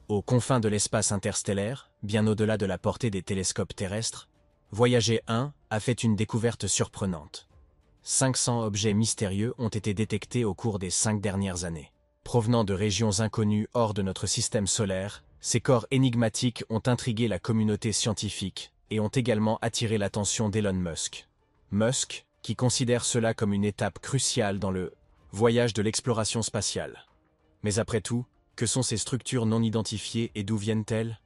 Aux confins de l'espace interstellaire, bien au-delà de la portée des télescopes terrestres, Voyager 1 a fait une découverte surprenante. 500 objets mystérieux ont été détectés au cours des 5 dernières années. Provenant de régions inconnues hors de notre système solaire, ces corps énigmatiques ont intrigué la communauté scientifique et ont également attiré l'attention d'Elon Musk. Musk, qui considère cela comme une étape cruciale dans le voyage de l'exploration spatiale. Mais après tout, que sont ces structures non identifiées et d'où viennent-elles?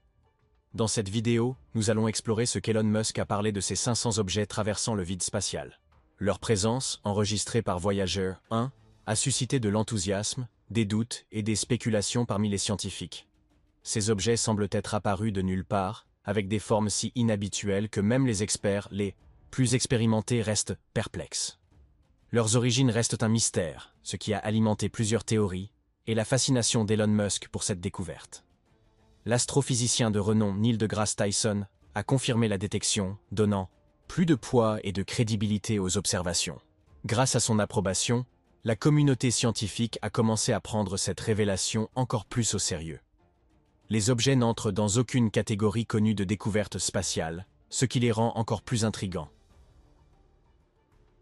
Dans cette vidéo, nous allons explorer ce qu'Elon Musk a parlé de ces 500 objets traversant le vide spatial. Leur présence, enregistrée par Voyager 1, a suscité de l'enthousiasme, des doutes et des spéculations parmi les scientifiques. Ces objets semblent être apparus de nulle part, avec des formes si inhabituelles que même les experts, les plus expérimentés, restent perplexes. Leurs origines restent un mystère, ce qui a alimenté plusieurs théories, et la fascination d'Elon Musk pour cette découverte. L'astrophysicien de renom Neil deGrasse Tyson a confirmé la détection, donnant plus de poids et de crédibilité aux observations. Grâce à son approbation, la communauté scientifique a commencé à prendre cette révélation encore plus au sérieux. Les objets n'entrent dans aucune catégorie connue de découverte spatiale, ce qui les rend encore plus intrigants.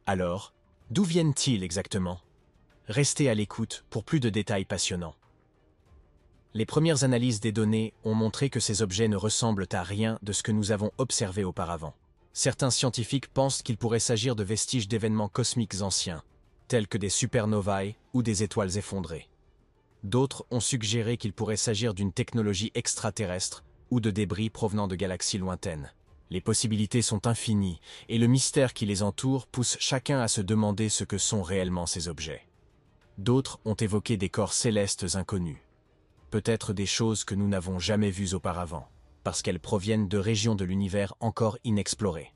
Alors, d'où viennent-ils exactement? Restez à l'écoute pour plus de détails passionnants. Les premières analyses des données ont montré que ces objets ne ressemblent à rien de ce que nous avons observé auparavant. Certains scientifiques pensent qu'il pourrait s'agir de vestiges d'événements cosmiques anciens, tels que des supernovae ou des étoiles effondrées. D'autres ont suggéré qu'il pourrait s'agir d'une technologie extraterrestre ou de débris provenant de galaxies lointaines. Les possibilités sont infinies, et le mystère qui les entoure pousse chacun à se demander ce que sont réellement ces objets. D'autres ont évoqué des corps célestes inconnus. Peut-être des choses que nous n'avons jamais vues auparavant, parce qu'elles proviennent de régions de l'univers encore inexplorées.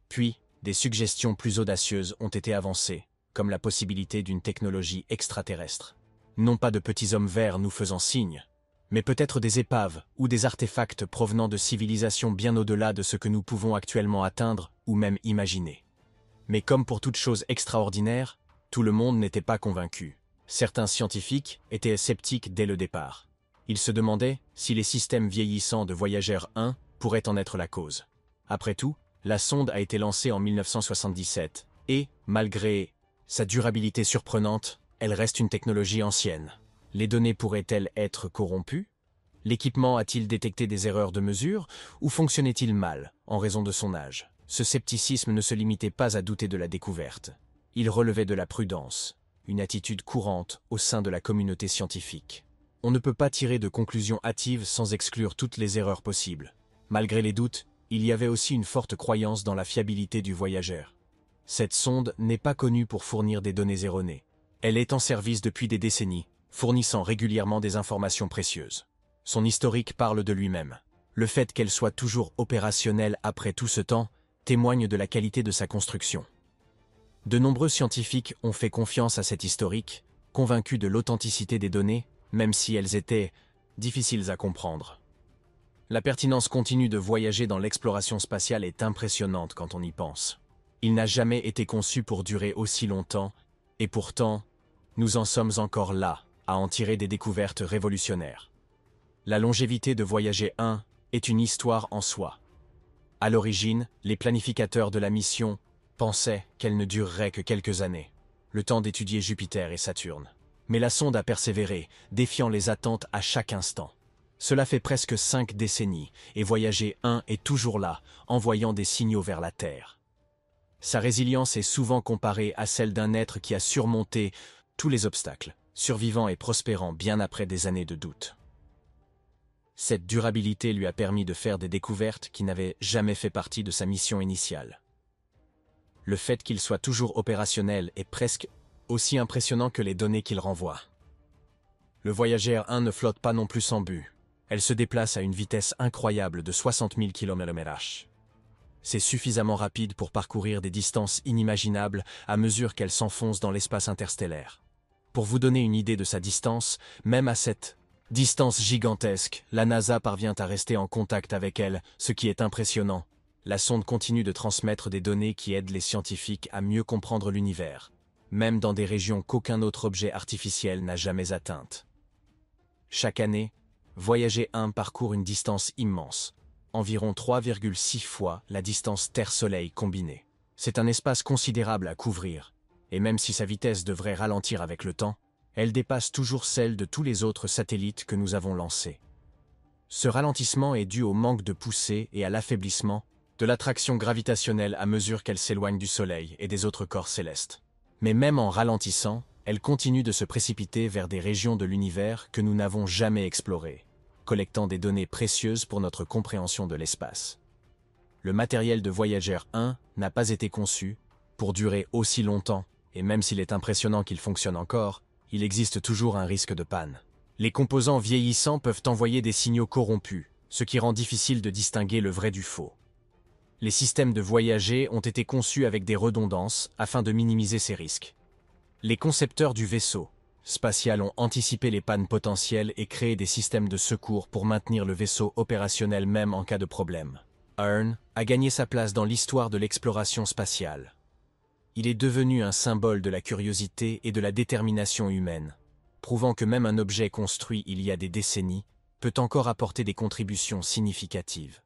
Puis, des suggestions plus audacieuses ont été avancées, comme la possibilité d'une technologie extraterrestre. Non pas de petits hommes verts nous faisant signe, mais peut-être des épaves ou des artefacts provenant de civilisations bien au-delà de ce que nous pouvons actuellement atteindre ou même imaginer. Mais comme pour toute chose extraordinaire, tout le monde n'était pas convaincu. Certains scientifiques étaient sceptiques dès le départ. Ils se demandaient si les systèmes vieillissants de Voyager 1 pourraient en être la cause. Après tout, la sonde a été lancée en 1977 et, malgré sa durabilité surprenante, elle reste une technologie ancienne. Les données pourraient-elles être corrompues? L'équipement a-t-il détecté des erreurs de mesure ou fonctionnait-il mal en raison de son âge? Ce scepticisme ne se limitait pas à douter de la découverte. Il relevait de la prudence, une attitude courante au sein de la communauté scientifique. On ne peut pas tirer de conclusions hâtives sans exclure toutes les erreurs possibles. Malgré les doutes, il y avait aussi une forte croyance dans la fiabilité du Voyager. Cette sonde n'est pas connue pour fournir des données erronées. Elle est en service depuis des décennies, fournissant régulièrement des informations précieuses. Son historique parle de lui-même. Le fait qu'elle soit toujours opérationnelle après tout ce temps témoigne de la qualité de sa construction. De nombreux scientifiques ont fait confiance à cet historique, convaincus de l'authenticité des données, même si elles étaient difficiles à comprendre. La pertinence continue de voyager dans l'exploration spatiale est impressionnante quand on y pense. Il n'a jamais été conçu pour durer aussi longtemps, et pourtant, nous en sommes encore là, à en tirer des découvertes révolutionnaires. La longévité de Voyager 1 est une histoire en soi. À l'origine, les planificateurs de la mission pensaient qu'elle ne durerait que quelques années, le temps d'étudier Jupiter et Saturne. Mais la sonde a persévéré, défiant les attentes à chaque instant. Cela fait presque 5 décennies, et Voyager 1 est toujours là, envoyant des signaux vers la Terre. Sa résilience est souvent comparée à celle d'un être qui a surmonté tous les obstacles, survivant et prospérant bien après des années de doute. Cette durabilité lui a permis de faire des découvertes qui n'avaient jamais fait partie de sa mission initiale. Le fait qu'il soit toujours opérationnel est presque aussi impressionnant que les données qu'il renvoie. Le Voyager 1 ne flotte pas non plus sans but. Elle se déplace à une vitesse incroyable de 60 000 km/h. C'est suffisamment rapide pour parcourir des distances inimaginables à mesure qu'elle s'enfonce dans l'espace interstellaire. Pour vous donner une idée de sa distance, même à cette distance gigantesque, la NASA parvient à rester en contact avec elle, ce qui est impressionnant. La sonde continue de transmettre des données qui aident les scientifiques à mieux comprendre l'univers, même dans des régions qu'aucun autre objet artificiel n'a jamais atteintes. Chaque année, Voyager 1 parcourt une distance immense, environ 3,6 fois la distance Terre-Soleil combinée. C'est un espace considérable à couvrir, et même si sa vitesse devrait ralentir avec le temps, elle dépasse toujours celle de tous les autres satellites que nous avons lancés. Ce ralentissement est dû au manque de poussée et à l'affaiblissement de l'attraction gravitationnelle à mesure qu'elle s'éloigne du Soleil et des autres corps célestes. Mais même en ralentissant, elle continue de se précipiter vers des régions de l'univers que nous n'avons jamais explorées, collectant des données précieuses pour notre compréhension de l'espace. Le matériel de Voyager 1 n'a pas été conçu pour durer aussi longtemps, et même s'il est impressionnant qu'il fonctionne encore, il existe toujours un risque de panne. Les composants vieillissants peuvent envoyer des signaux corrompus, ce qui rend difficile de distinguer le vrai du faux. Les systèmes de Voyager ont été conçus avec des redondances afin de minimiser ces risques. Les concepteurs du vaisseau spatial ont anticipé les pannes potentielles et créé des systèmes de secours pour maintenir le vaisseau opérationnel même en cas de problème. Hearn a gagné sa place dans l'histoire de l'exploration spatiale. Il est devenu un symbole de la curiosité et de la détermination humaine, prouvant que même un objet construit il y a des décennies peut encore apporter des contributions significatives.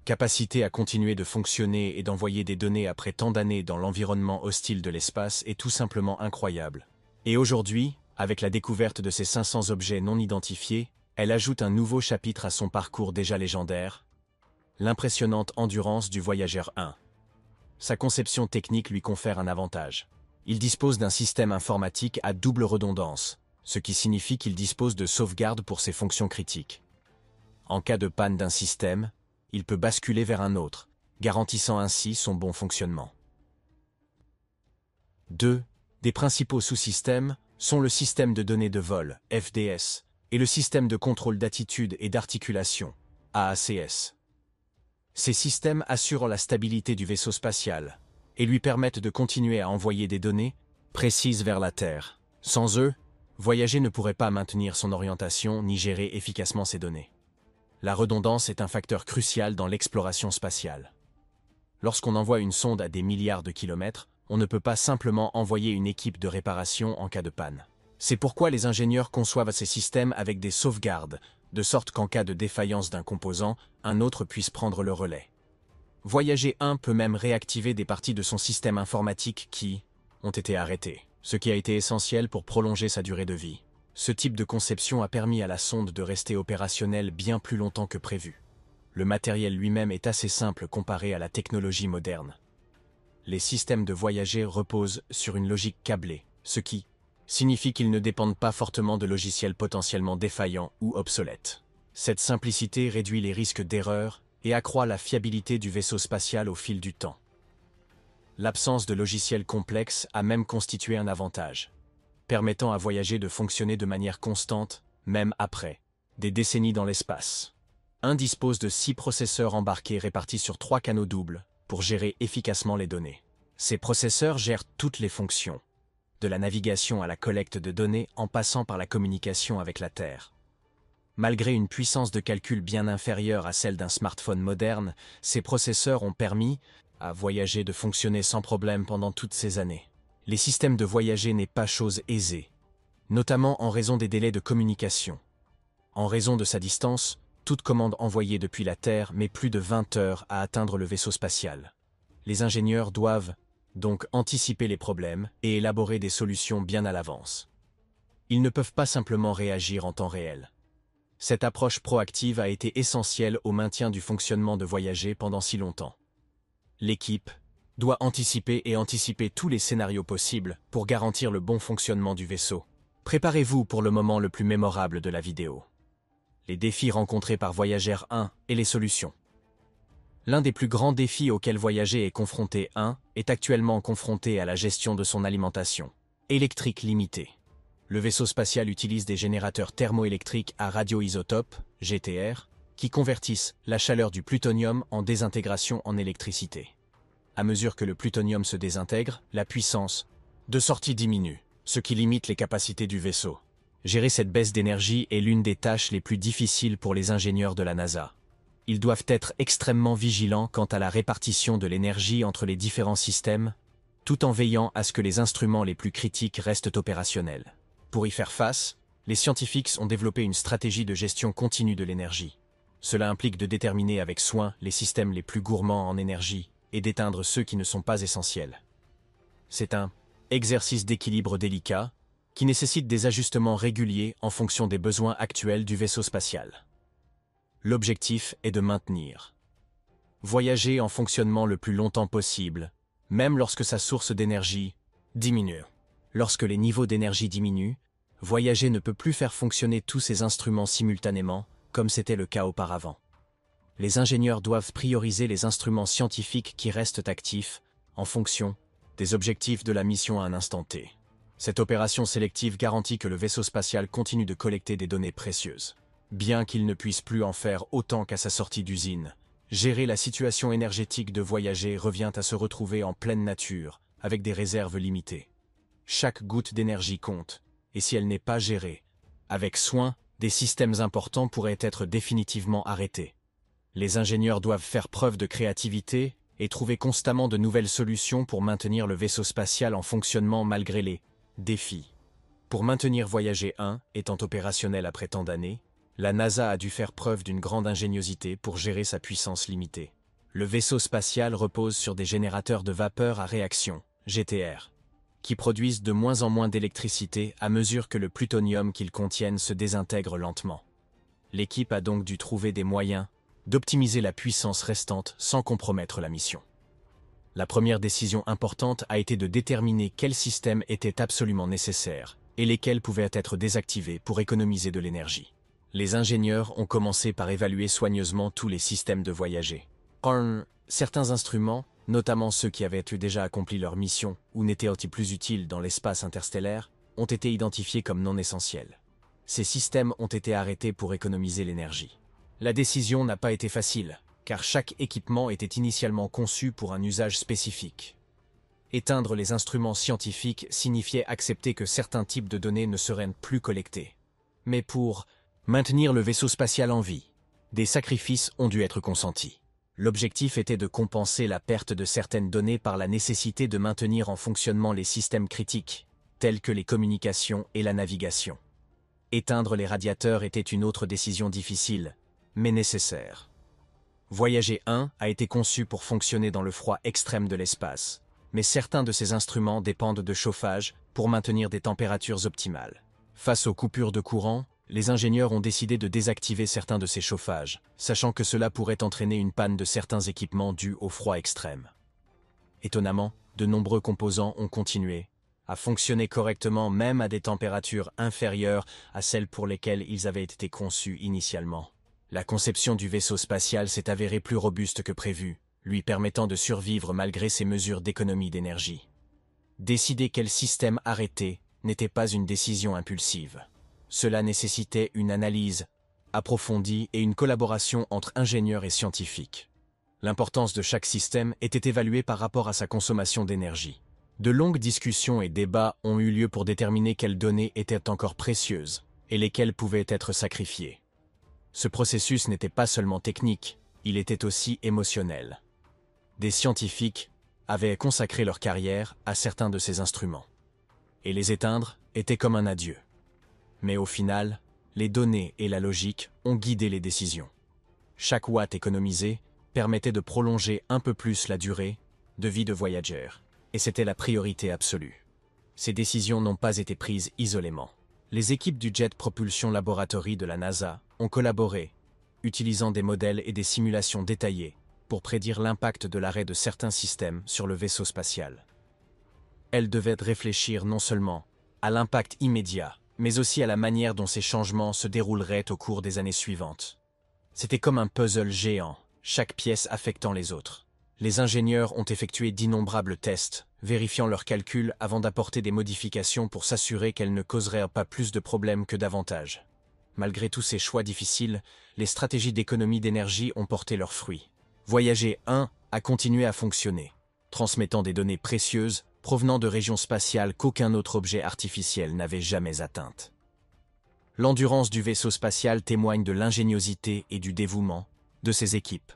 Capacité à continuer de fonctionner et d'envoyer des données après tant d'années dans l'environnement hostile de l'espace est tout simplement incroyable. Et aujourd'hui, avec la découverte de ces 500 objets non identifiés, elle ajoute un nouveau chapitre à son parcours déjà légendaire, l'impressionnante endurance du Voyager 1. Sa conception technique lui confère un avantage. Il dispose d'un système informatique à double redondance, ce qui signifie qu'il dispose de sauvegardes pour ses fonctions critiques. En cas de panne d'un système, il peut basculer vers un autre, garantissant ainsi son bon fonctionnement. 2. Des principaux sous-systèmes sont le système de données de vol, FDS, et le système de contrôle d'attitude et d'articulation, AACS. Ces systèmes assurent la stabilité du vaisseau spatial et lui permettent de continuer à envoyer des données précises vers la Terre. Sans eux, Voyager ne pourrait pas maintenir son orientation ni gérer efficacement ses données. La redondance est un facteur crucial dans l'exploration spatiale. Lorsqu'on envoie une sonde à des milliards de kilomètres, on ne peut pas simplement envoyer une équipe de réparation en cas de panne. C'est pourquoi les ingénieurs conçoivent ces systèmes avec des sauvegardes, de sorte qu'en cas de défaillance d'un composant, un autre puisse prendre le relais. Voyager 1 peut même réactiver des parties de son système informatique qui ont été arrêtées, ce qui a été essentiel pour prolonger sa durée de vie. Ce type de conception a permis à la sonde de rester opérationnelle bien plus longtemps que prévu. Le matériel lui-même est assez simple comparé à la technologie moderne. Les systèmes de Voyager reposent sur une logique câblée, ce qui signifie qu'ils ne dépendent pas fortement de logiciels potentiellement défaillants ou obsolètes. Cette simplicité réduit les risques d'erreur et accroît la fiabilité du vaisseau spatial au fil du temps. L'absence de logiciels complexes a même constitué un avantage, permettant à Voyager de fonctionner de manière constante, même après des décennies dans l'espace. Un dispose de 6 processeurs embarqués répartis sur 3 canaux doubles pour gérer efficacement les données. Ces processeurs gèrent toutes les fonctions, de la navigation à la collecte de données en passant par la communication avec la Terre. Malgré une puissance de calcul bien inférieure à celle d'un smartphone moderne, ces processeurs ont permis à Voyager de fonctionner sans problème pendant toutes ces années. Les systèmes de Voyager n'est pas chose aisée, notamment en raison des délais de communication. En raison de sa distance, toute commande envoyée depuis la Terre met plus de 20 heures à atteindre le vaisseau spatial. Les ingénieurs doivent donc anticiper les problèmes et élaborer des solutions bien à l'avance. Ils ne peuvent pas simplement réagir en temps réel. Cette approche proactive a été essentielle au maintien du fonctionnement de Voyager pendant si longtemps. L'équipe doit anticiper tous les scénarios possibles pour garantir le bon fonctionnement du vaisseau. Préparez-vous pour le moment le plus mémorable de la vidéo. Les défis rencontrés par Voyager 1 et les solutions. L'un des plus grands défis auxquels Voyager est confronté est actuellement confronté à la gestion de son alimentation électrique limitée. Le vaisseau spatial utilise des générateurs thermoélectriques à radioisotopes, GTR, qui convertissent la chaleur du plutonium en désintégration en électricité. À mesure que le plutonium se désintègre, la puissance de sortie diminue, ce qui limite les capacités du vaisseau. Gérer cette baisse d'énergie est l'une des tâches les plus difficiles pour les ingénieurs de la NASA. Ils doivent être extrêmement vigilants quant à la répartition de l'énergie entre les différents systèmes, tout en veillant à ce que les instruments les plus critiques restent opérationnels. Pour y faire face, les scientifiques ont développé une stratégie de gestion continue de l'énergie. Cela implique de déterminer avec soin les systèmes les plus gourmands en énergie et d'éteindre ceux qui ne sont pas essentiels. C'est un exercice d'équilibre délicat qui nécessite des ajustements réguliers en fonction des besoins actuels du vaisseau spatial. L'objectif est de maintenir voyager en fonctionnement le plus longtemps possible, même lorsque sa source d'énergie diminue. Lorsque les niveaux d'énergie diminuent, Voyager ne peut plus faire fonctionner tous ses instruments simultanément, comme c'était le cas auparavant. Les ingénieurs doivent prioriser les instruments scientifiques qui restent actifs, en fonction des objectifs de la mission à un instant T. Cette opération sélective garantit que le vaisseau spatial continue de collecter des données précieuses. Bien qu'il ne puisse plus en faire autant qu'à sa sortie d'usine, gérer la situation énergétique de Voyager revient à se retrouver en pleine nature, avec des réserves limitées. Chaque goutte d'énergie compte, et si elle n'est pas gérée avec soin, des systèmes importants pourraient être définitivement arrêtés. Les ingénieurs doivent faire preuve de créativité et trouver constamment de nouvelles solutions pour maintenir le vaisseau spatial en fonctionnement malgré les défis. Pour maintenir Voyager 1 étant opérationnel après tant d'années, la NASA a dû faire preuve d'une grande ingéniosité pour gérer sa puissance limitée. Le vaisseau spatial repose sur des générateurs de vapeur à réaction, GTR, qui produisent de moins en moins d'électricité à mesure que le plutonium qu'ils contiennent se désintègre lentement. L'équipe a donc dû trouver des moyens d'optimiser la puissance restante sans compromettre la mission. La première décision importante a été de déterminer quels systèmes étaient absolument nécessaires et lesquels pouvaient être désactivés pour économiser de l'énergie. Les ingénieurs ont commencé par évaluer soigneusement tous les systèmes de Voyager. Certains instruments, notamment ceux qui avaient déjà accompli leur mission ou n'étaient plus utiles dans l'espace interstellaire, ont été identifiés comme non essentiels. Ces systèmes ont été arrêtés pour économiser l'énergie. La décision n'a pas été facile, car chaque équipement était initialement conçu pour un usage spécifique. Éteindre les instruments scientifiques signifiait accepter que certains types de données ne seraient plus collectés. Mais pour maintenir le vaisseau spatial en vie, des sacrifices ont dû être consentis. L'objectif était de compenser la perte de certaines données par la nécessité de maintenir en fonctionnement les systèmes critiques, tels que les communications et la navigation. Éteindre les radiateurs était une autre décision difficile, mais nécessaire. Voyager 1 a été conçu pour fonctionner dans le froid extrême de l'espace, mais certains de ces instruments dépendent de chauffage pour maintenir des températures optimales. Face aux coupures de courant, les ingénieurs ont décidé de désactiver certains de ces chauffages, sachant que cela pourrait entraîner une panne de certains équipements dus au froid extrême. Étonnamment, de nombreux composants ont continué à fonctionner correctement même à des températures inférieures à celles pour lesquelles ils avaient été conçus initialement. La conception du vaisseau spatial s'est avérée plus robuste que prévu, lui permettant de survivre malgré ces mesures d'économie d'énergie. Décider quel système arrêter n'était pas une décision impulsive. Cela nécessitait une analyse approfondie et une collaboration entre ingénieurs et scientifiques. L'importance de chaque système était évaluée par rapport à sa consommation d'énergie. De longues discussions et débats ont eu lieu pour déterminer quelles données étaient encore précieuses et lesquelles pouvaient être sacrifiées. Ce processus n'était pas seulement technique, il était aussi émotionnel. Des scientifiques avaient consacré leur carrière à certains de ces instruments. Et les éteindre était comme un adieu. Mais au final, les données et la logique ont guidé les décisions. Chaque watt économisé permettait de prolonger un peu plus la durée de vie de Voyager, et c'était la priorité absolue. Ces décisions n'ont pas été prises isolément. Les équipes du Jet Propulsion Laboratory de la NASA ont collaboré, utilisant des modèles et des simulations détaillées pour prédire l'impact de l'arrêt de certains systèmes sur le vaisseau spatial. Elles devaient réfléchir non seulement à l'impact immédiat, mais aussi à la manière dont ces changements se dérouleraient au cours des années suivantes. C'était comme un puzzle géant, chaque pièce affectant les autres. Les ingénieurs ont effectué d'innombrables tests, vérifiant leurs calculs avant d'apporter des modifications pour s'assurer qu'elles ne causeraient pas plus de problèmes que d'avantages. Malgré tous ces choix difficiles, les stratégies d'économie d'énergie ont porté leurs fruits. Voyager 1 a continué à fonctionner, transmettant des données précieuses provenant de régions spatiales qu'aucun autre objet artificiel n'avait jamais atteintes. L'endurance du vaisseau spatial témoigne de l'ingéniosité et du dévouement de ses équipes.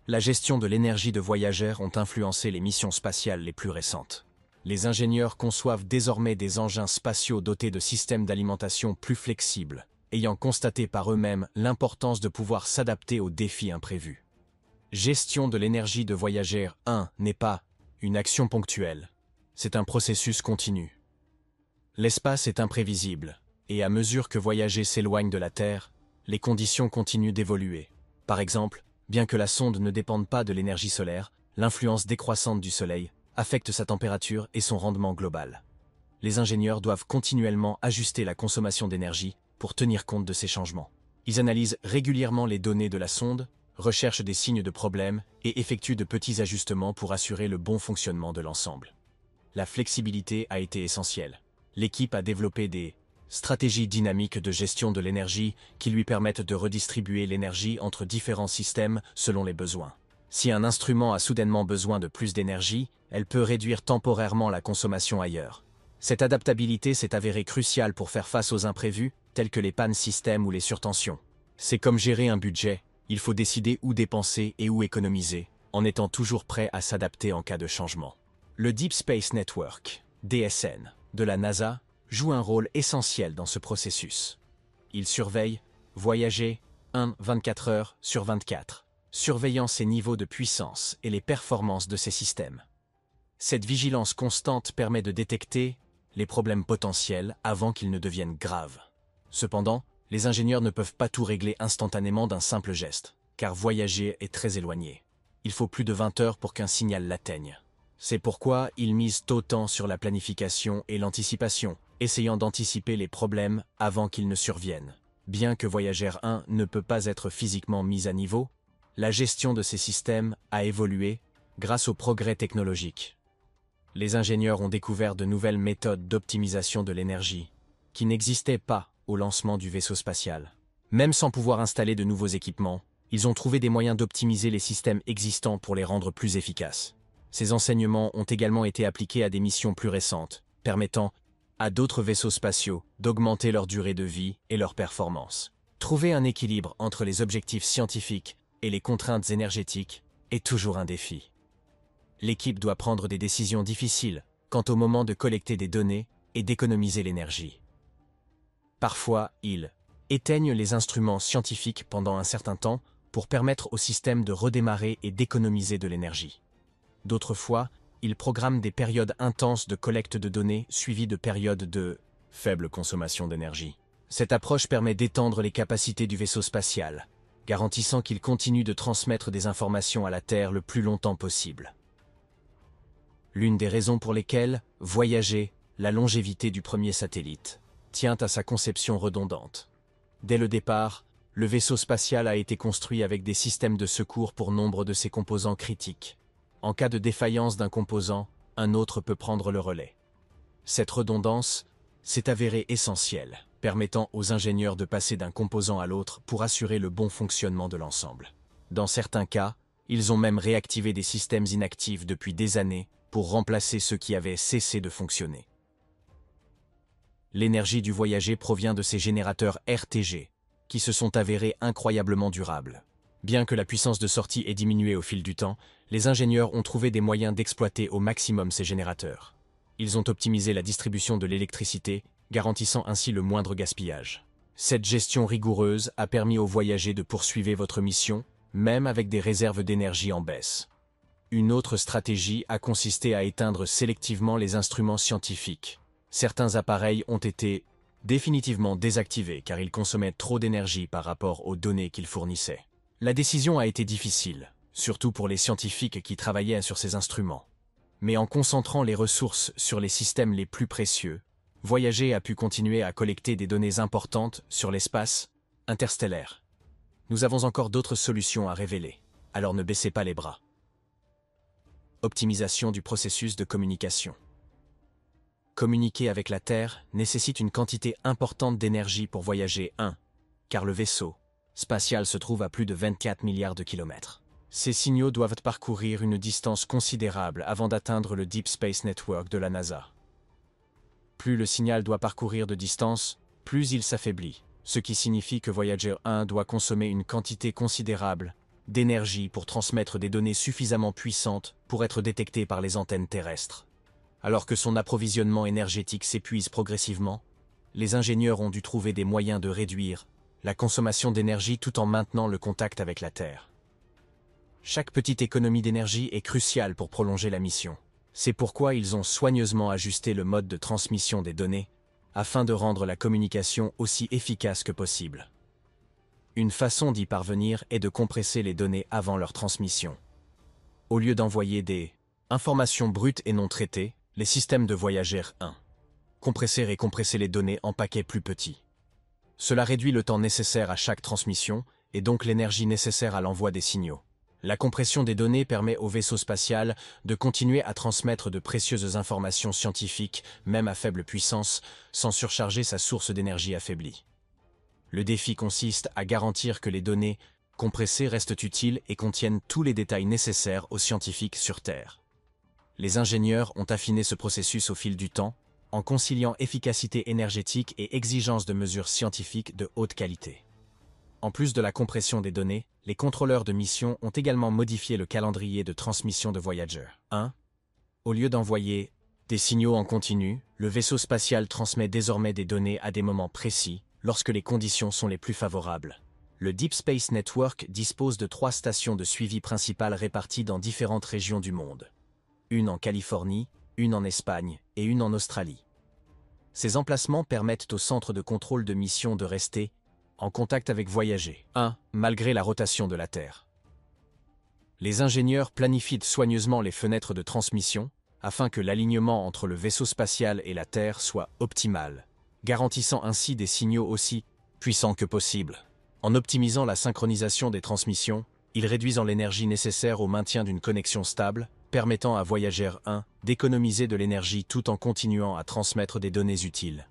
La gestion de l'énergie de Voyager ont influencé les missions spatiales les plus récentes. Les ingénieurs conçoivent désormais des engins spatiaux dotés de systèmes d'alimentation plus flexibles, ayant constaté par eux-mêmes l'importance de pouvoir s'adapter aux défis imprévus. Gestion de l'énergie de Voyager 1 n'est pas une action ponctuelle, c'est un processus continu. L'espace est imprévisible, et à mesure que Voyager s'éloigne de la Terre, les conditions continuent d'évoluer. Par exemple, bien que la sonde ne dépende pas de l'énergie solaire, l'influence décroissante du Soleil affecte sa température et son rendement global. Les ingénieurs doivent continuellement ajuster la consommation d'énergie pour tenir compte de ces changements. Ils analysent régulièrement les données de la sonde, recherchent des signes de problème et effectuent de petits ajustements pour assurer le bon fonctionnement de l'ensemble. La flexibilité a été essentielle. L'équipe a développé des stratégies dynamiques de gestion de l'énergie qui lui permettent de redistribuer l'énergie entre différents systèmes selon les besoins. Si un instrument a soudainement besoin de plus d'énergie, elle peut réduire temporairement la consommation ailleurs. Cette adaptabilité s'est avérée cruciale pour faire face aux imprévus, tels que les pannes système ou les surtensions. C'est comme gérer un budget, il faut décider où dépenser et où économiser, en étant toujours prêt à s'adapter en cas de changement. Le Deep Space Network, DSN, de la NASA, joue un rôle essentiel dans ce processus. Il surveille Voyager 1 24 heures sur 24, surveillant ses niveaux de puissance et les performances de ses systèmes. Cette vigilance constante permet de détecter les problèmes potentiels avant qu'ils ne deviennent graves. Cependant, les ingénieurs ne peuvent pas tout régler instantanément d'un simple geste, car Voyager est très éloigné. Il faut plus de 20 heures pour qu'un signal l'atteigne. C'est pourquoi ils misent autant sur la planification et l'anticipation, essayant d'anticiper les problèmes avant qu'ils ne surviennent. Bien que Voyager 1 ne peut pas être physiquement mis à niveau, la gestion de ces systèmes a évolué grâce aux progrès technologiques. Les ingénieurs ont découvert de nouvelles méthodes d'optimisation de l'énergie, qui n'existaient pas au lancement du vaisseau spatial. Même sans pouvoir installer de nouveaux équipements, ils ont trouvé des moyens d'optimiser les systèmes existants pour les rendre plus efficaces. Ces enseignements ont également été appliqués à des missions plus récentes, permettant à d'autres vaisseaux spatiaux d'augmenter leur durée de vie et leur performance. Trouver un équilibre entre les objectifs scientifiques et les contraintes énergétiques est toujours un défi. L'équipe doit prendre des décisions difficiles quant au moment de collecter des données et d'économiser l'énergie. Parfois, ils éteignent les instruments scientifiques pendant un certain temps pour permettre au système de redémarrer et d'économiser de l'énergie. D'autres fois, ils programment des périodes intenses de collecte de données suivies de périodes de faible consommation d'énergie. Cette approche permet d'étendre les capacités du vaisseau spatial, garantissant qu'il continue de transmettre des informations à la Terre le plus longtemps possible. L'une des raisons pour lesquelles Voyager, la longévité du premier satellite, tient à sa conception redondante. Dès le départ, le vaisseau spatial a été construit avec des systèmes de secours pour nombre de ses composants critiques. En cas de défaillance d'un composant, un autre peut prendre le relais. Cette redondance s'est avérée essentielle, permettant aux ingénieurs de passer d'un composant à l'autre pour assurer le bon fonctionnement de l'ensemble. Dans certains cas, ils ont même réactivé des systèmes inactifs depuis des années pour remplacer ceux qui avaient cessé de fonctionner. L'énergie du Voyager provient de ces générateurs RTG, qui se sont avérés incroyablement durables. Bien que la puissance de sortie ait diminué au fil du temps, les ingénieurs ont trouvé des moyens d'exploiter au maximum ces générateurs. Ils ont optimisé la distribution de l'électricité, garantissant ainsi le moindre gaspillage. Cette gestion rigoureuse a permis aux Voyagers de poursuivre votre mission, même avec des réserves d'énergie en baisse. Une autre stratégie a consisté à éteindre sélectivement les instruments scientifiques. Certains appareils ont été définitivement désactivés car ils consommaient trop d'énergie par rapport aux données qu'ils fournissaient. La décision a été difficile, surtout pour les scientifiques qui travaillaient sur ces instruments. Mais en concentrant les ressources sur les systèmes les plus précieux, Voyager a pu continuer à collecter des données importantes sur l'espace interstellaire. Nous avons encore d'autres solutions à révéler, alors ne baissez pas les bras. Optimisation du processus de communication. Communiquer avec la Terre nécessite une quantité importante d'énergie pour Voyager 1, car le vaisseau spatial se trouve à plus de 24 milliards de kilomètres. Ces signaux doivent parcourir une distance considérable avant d'atteindre le Deep Space Network de la NASA. Plus le signal doit parcourir de distance, plus il s'affaiblit, ce qui signifie que Voyager 1 doit consommer une quantité considérable d'énergie pour transmettre des données suffisamment puissantes pour être détectées par les antennes terrestres. Alors que son approvisionnement énergétique s'épuise progressivement, les ingénieurs ont dû trouver des moyens de réduire la consommation d'énergie tout en maintenant le contact avec la Terre. Chaque petite économie d'énergie est cruciale pour prolonger la mission. C'est pourquoi ils ont soigneusement ajusté le mode de transmission des données afin de rendre la communication aussi efficace que possible. Une façon d'y parvenir est de compresser les données avant leur transmission. Au lieu d'envoyer des informations brutes et non traitées, les systèmes de Voyager 1 compresser et compresser les données en paquets plus petits. Cela réduit le temps nécessaire à chaque transmission et donc l'énergie nécessaire à l'envoi des signaux. La compression des données permet au vaisseau spatial de continuer à transmettre de précieuses informations scientifiques, même à faible puissance, sans surcharger sa source d'énergie affaiblie. Le défi consiste à garantir que les données compressées restent utiles et contiennent tous les détails nécessaires aux scientifiques sur Terre. Les ingénieurs ont affiné ce processus au fil du temps, en conciliant efficacité énergétique et exigence de mesures scientifiques de haute qualité. En plus de la compression des données, les contrôleurs de mission ont également modifié le calendrier de transmission de Voyager 1. Au lieu d'envoyer des signaux en continu, le vaisseau spatial transmet désormais des données à des moments précis, lorsque les conditions sont les plus favorables. Le Deep Space Network dispose de 3 stations de suivi principales réparties dans différentes régions du monde. Une en Californie, une en Espagne et une en Australie. Ces emplacements permettent au centre de contrôle de mission de rester en contact avec Voyager 1, malgré la rotation de la Terre. Les ingénieurs planifient soigneusement les fenêtres de transmission afin que l'alignement entre le vaisseau spatial et la Terre soit optimal, garantissant ainsi des signaux aussi puissants que possible. En optimisant la synchronisation des transmissions, ils réduisent l'énergie nécessaire au maintien d'une connexion stable, permettant à Voyager 1 d'économiser de l'énergie tout en continuant à transmettre des données utiles.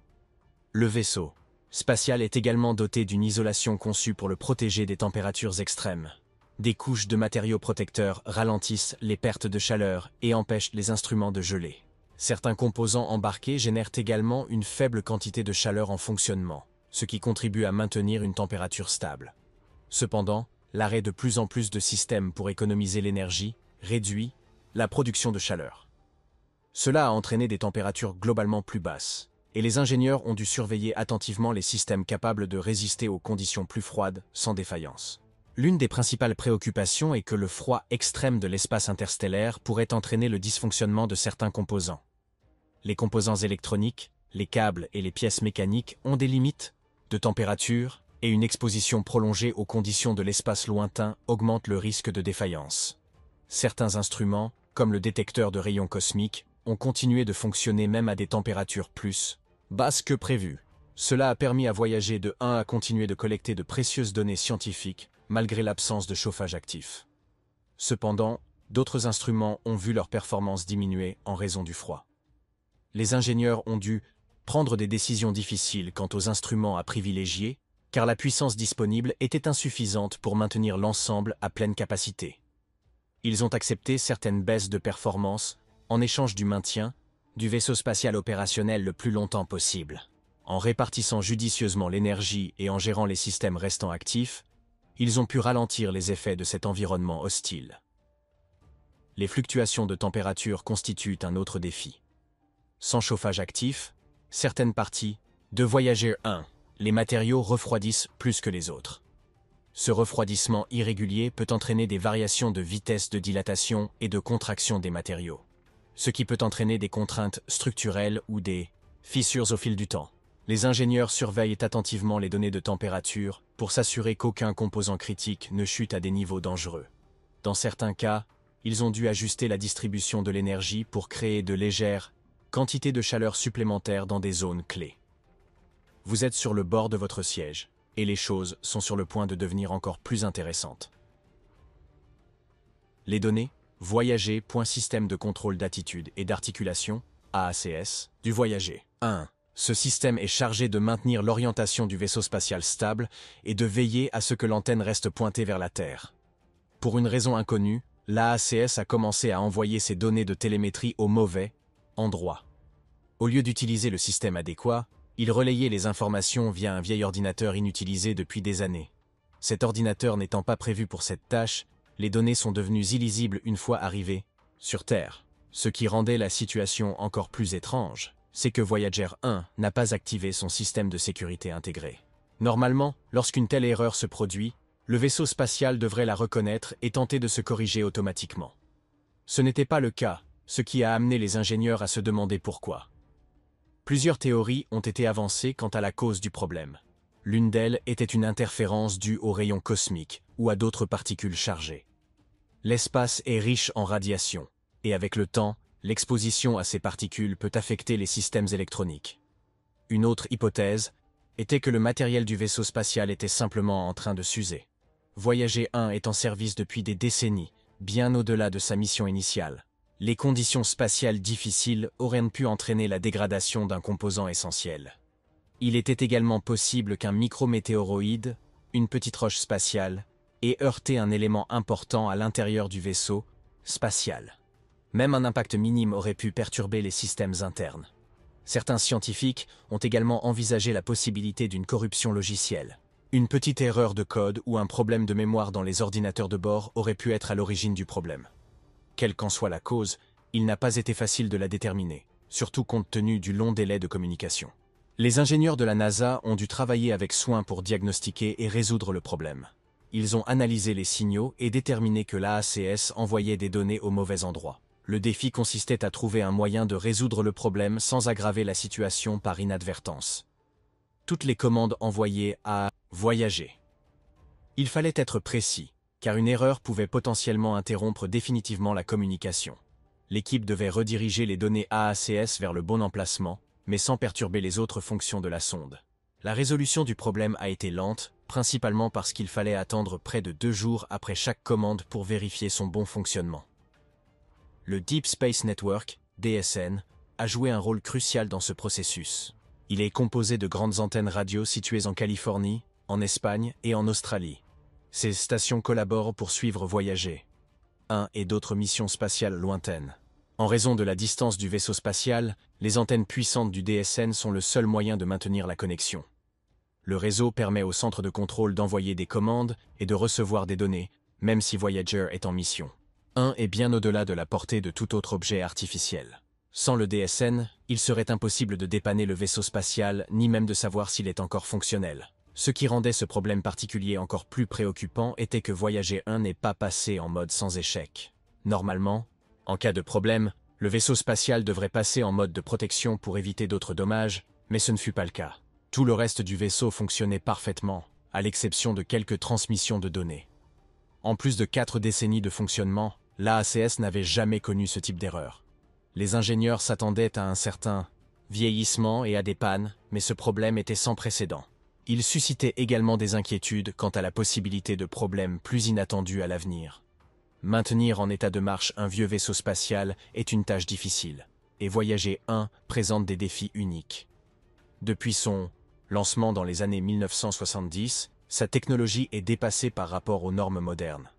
Le vaisseau spatial est également doté d'une isolation conçue pour le protéger des températures extrêmes. Des couches de matériaux protecteurs ralentissent les pertes de chaleur et empêchent les instruments de geler. Certains composants embarqués génèrent également une faible quantité de chaleur en fonctionnement, ce qui contribue à maintenir une température stable. Cependant, l'arrêt de plus en plus de systèmes pour économiser l'énergie réduit la production de chaleur. Cela a entraîné des températures globalement plus basses, et les ingénieurs ont dû surveiller attentivement les systèmes capables de résister aux conditions plus froides sans défaillance. L'une des principales préoccupations est que le froid extrême de l'espace interstellaire pourrait entraîner le dysfonctionnement de certains composants. Les composants électroniques, les câbles et les pièces mécaniques ont des limites de température, et une exposition prolongée aux conditions de l'espace lointain augmente le risque de défaillance. Certains instruments, comme le détecteur de rayons cosmiques, ont continué de fonctionner même à des températures plus basses que prévues. Cela a permis à Voyager 1 à continuer de collecter de précieuses données scientifiques, malgré l'absence de chauffage actif. Cependant, d'autres instruments ont vu leur performance diminuer en raison du froid. Les ingénieurs ont dû prendre des décisions difficiles quant aux instruments à privilégier, car la puissance disponible était insuffisante pour maintenir l'ensemble à pleine capacité. Ils ont accepté certaines baisses de performance en échange du maintien du vaisseau spatial opérationnel le plus longtemps possible. En répartissant judicieusement l'énergie et en gérant les systèmes restants actifs, ils ont pu ralentir les effets de cet environnement hostile. Les fluctuations de température constituent un autre défi. Sans chauffage actif, certaines parties de Voyager 1, les matériaux refroidissent plus que les autres. Ce refroidissement irrégulier peut entraîner des variations de vitesse de dilatation et de contraction des matériaux, ce qui peut entraîner des contraintes structurelles ou des fissures au fil du temps. Les ingénieurs surveillent attentivement les données de température pour s'assurer qu'aucun composant critique ne chute à des niveaux dangereux. Dans certains cas, ils ont dû ajuster la distribution de l'énergie pour créer de légères quantités de chaleur supplémentaires dans des zones clés. Vous êtes sur le bord de votre siège, et les choses sont sur le point de devenir encore plus intéressantes. Les données, Voyager. Système de contrôle d'attitude et d'articulation, AACS, du Voyager 1. Ce système est chargé de maintenir l'orientation du vaisseau spatial stable et de veiller à ce que l'antenne reste pointée vers la Terre. Pour une raison inconnue, l'AACS a commencé à envoyer ses données de télémétrie au mauvais endroit. Au lieu d'utiliser le système adéquat, il relayait les informations via un vieil ordinateur inutilisé depuis des années. Cet ordinateur n'étant pas prévu pour cette tâche, les données sont devenues illisibles une fois arrivées sur Terre. Ce qui rendait la situation encore plus étrange, c'est que Voyager 1 n'a pas activé son système de sécurité intégré. Normalement, lorsqu'une telle erreur se produit, le vaisseau spatial devrait la reconnaître et tenter de se corriger automatiquement. Ce n'était pas le cas, ce qui a amené les ingénieurs à se demander pourquoi. Plusieurs théories ont été avancées quant à la cause du problème. L'une d'elles était une interférence due aux rayons cosmiques ou à d'autres particules chargées. L'espace est riche en radiation, et avec le temps, l'exposition à ces particules peut affecter les systèmes électroniques. Une autre hypothèse était que le matériel du vaisseau spatial était simplement en train de s'user. Voyager 1 est en service depuis des décennies, bien au-delà de sa mission initiale. Les conditions spatiales difficiles auraient pu entraîner la dégradation d'un composant essentiel. Il était également possible qu'un micrométéoroïde, une petite roche spatiale, ait heurté un élément important à l'intérieur du vaisseau spatial. Même un impact minime aurait pu perturber les systèmes internes. Certains scientifiques ont également envisagé la possibilité d'une corruption logicielle. Une petite erreur de code ou un problème de mémoire dans les ordinateurs de bord aurait pu être à l'origine du problème. Quelle qu'en soit la cause, il n'a pas été facile de la déterminer, surtout compte tenu du long délai de communication. Les ingénieurs de la NASA ont dû travailler avec soin pour diagnostiquer et résoudre le problème. Ils ont analysé les signaux et déterminé que l'AACS envoyait des données au mauvais endroit. Le défi consistait à trouver un moyen de résoudre le problème sans aggraver la situation par inadvertance. Toutes les commandes envoyées à Voyager. Il fallait être précis, car une erreur pouvait potentiellement interrompre définitivement la communication. L'équipe devait rediriger les données AACS vers le bon emplacement, mais sans perturber les autres fonctions de la sonde. La résolution du problème a été lente, principalement parce qu'il fallait attendre près de 2 jours après chaque commande pour vérifier son bon fonctionnement. Le Deep Space Network, DSN, a joué un rôle crucial dans ce processus. Il est composé de grandes antennes radio situées en Californie, en Espagne et en Australie. Ces stations collaborent pour suivre Voyager 1 et d'autres missions spatiales lointaines. En raison de la distance du vaisseau spatial, les antennes puissantes du DSN sont le seul moyen de maintenir la connexion. Le réseau permet au centre de contrôle d'envoyer des commandes et de recevoir des données, même si Voyager est en mission. 1 est bien au-delà de la portée de tout autre objet artificiel. Sans le DSN, il serait impossible de dépanner le vaisseau spatial, ni même de savoir s'il est encore fonctionnel. Ce qui rendait ce problème particulier encore plus préoccupant était que Voyager 1 n'est pas passé en mode sans échec. Normalement, en cas de problème, le vaisseau spatial devrait passer en mode de protection pour éviter d'autres dommages, mais ce ne fut pas le cas. Tout le reste du vaisseau fonctionnait parfaitement, à l'exception de quelques transmissions de données. En plus de 4 décennies de fonctionnement, l'AACS n'avait jamais connu ce type d'erreur. Les ingénieurs s'attendaient à un certain vieillissement et à des pannes, mais ce problème était sans précédent. Il suscitait également des inquiétudes quant à la possibilité de problèmes plus inattendus à l'avenir. Maintenir en état de marche un vieux vaisseau spatial est une tâche difficile, et Voyager 1 présente des défis uniques. Depuis son lancement dans les années 1970, sa technologie est dépassée par rapport aux normes modernes.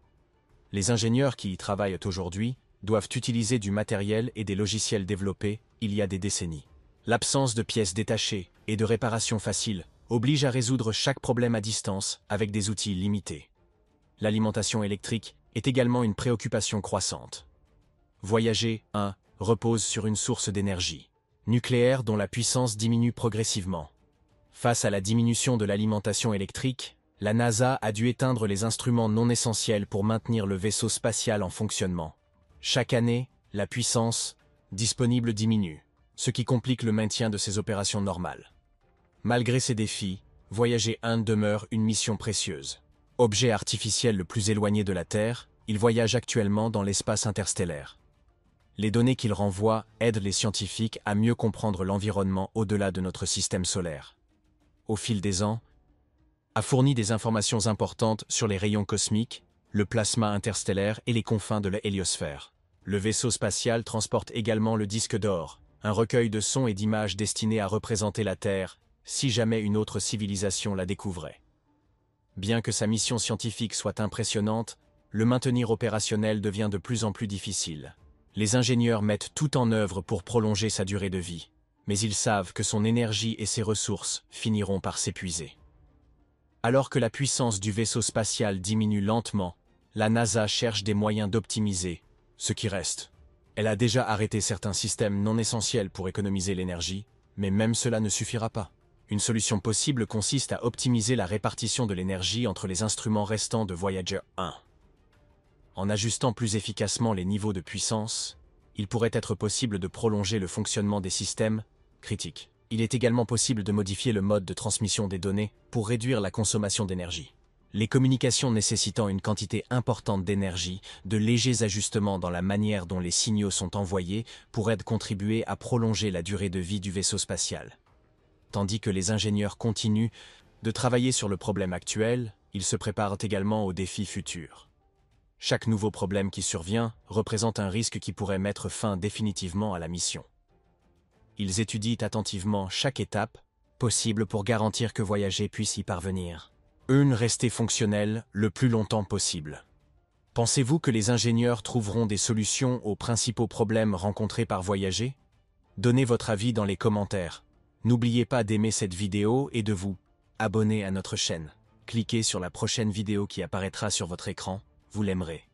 Les ingénieurs qui y travaillent aujourd'hui doivent utiliser du matériel et des logiciels développés il y a des décennies. L'absence de pièces détachées et de réparations faciles oblige à résoudre chaque problème à distance avec des outils limités. L'alimentation électrique est également une préoccupation croissante. Voyager 1 repose sur une source d'énergie nucléaire dont la puissance diminue progressivement. Face à la diminution de l'alimentation électrique, la NASA a dû éteindre les instruments non essentiels pour maintenir le vaisseau spatial en fonctionnement. Chaque année, la puissance disponible diminue, ce qui complique le maintien de ses opérations normales. Malgré ces défis, Voyager 1 demeure une mission précieuse. Objet artificiel le plus éloigné de la Terre, il voyage actuellement dans l'espace interstellaire. Les données qu'il renvoie aident les scientifiques à mieux comprendre l'environnement au-delà de notre système solaire. Au fil des ans, a fourni des informations importantes sur les rayons cosmiques, le plasma interstellaire et les confins de la héliosphère. Le vaisseau spatial transporte également le disque d'or, un recueil de sons et d'images destiné à représenter la Terre, si jamais une autre civilisation la découvrait. Bien que sa mission scientifique soit impressionnante, le maintenir opérationnel devient de plus en plus difficile. Les ingénieurs mettent tout en œuvre pour prolonger sa durée de vie, mais ils savent que son énergie et ses ressources finiront par s'épuiser. Alors que la puissance du vaisseau spatial diminue lentement, la NASA cherche des moyens d'optimiser ce qui reste. Elle a déjà arrêté certains systèmes non essentiels pour économiser l'énergie, mais même cela ne suffira pas. Une solution possible consiste à optimiser la répartition de l'énergie entre les instruments restants de Voyager 1. En ajustant plus efficacement les niveaux de puissance, il pourrait être possible de prolonger le fonctionnement des systèmes critiques. Il est également possible de modifier le mode de transmission des données pour réduire la consommation d'énergie. Les communications nécessitant une quantité importante d'énergie, de légers ajustements dans la manière dont les signaux sont envoyés pourraient contribuer à prolonger la durée de vie du vaisseau spatial. Tandis que les ingénieurs continuent de travailler sur le problème actuel, ils se préparent également aux défis futurs. Chaque nouveau problème qui survient représente un risque qui pourrait mettre fin définitivement à la mission. Ils étudient attentivement chaque étape possible pour garantir que Voyager puisse y parvenir. Rester fonctionnel le plus longtemps possible. Pensez-vous que les ingénieurs trouveront des solutions aux principaux problèmes rencontrés par Voyager? Donnez votre avis dans les commentaires. N'oubliez pas d'aimer cette vidéo et de vous abonner à notre chaîne. Cliquez sur la prochaine vidéo qui apparaîtra sur votre écran, vous l'aimerez.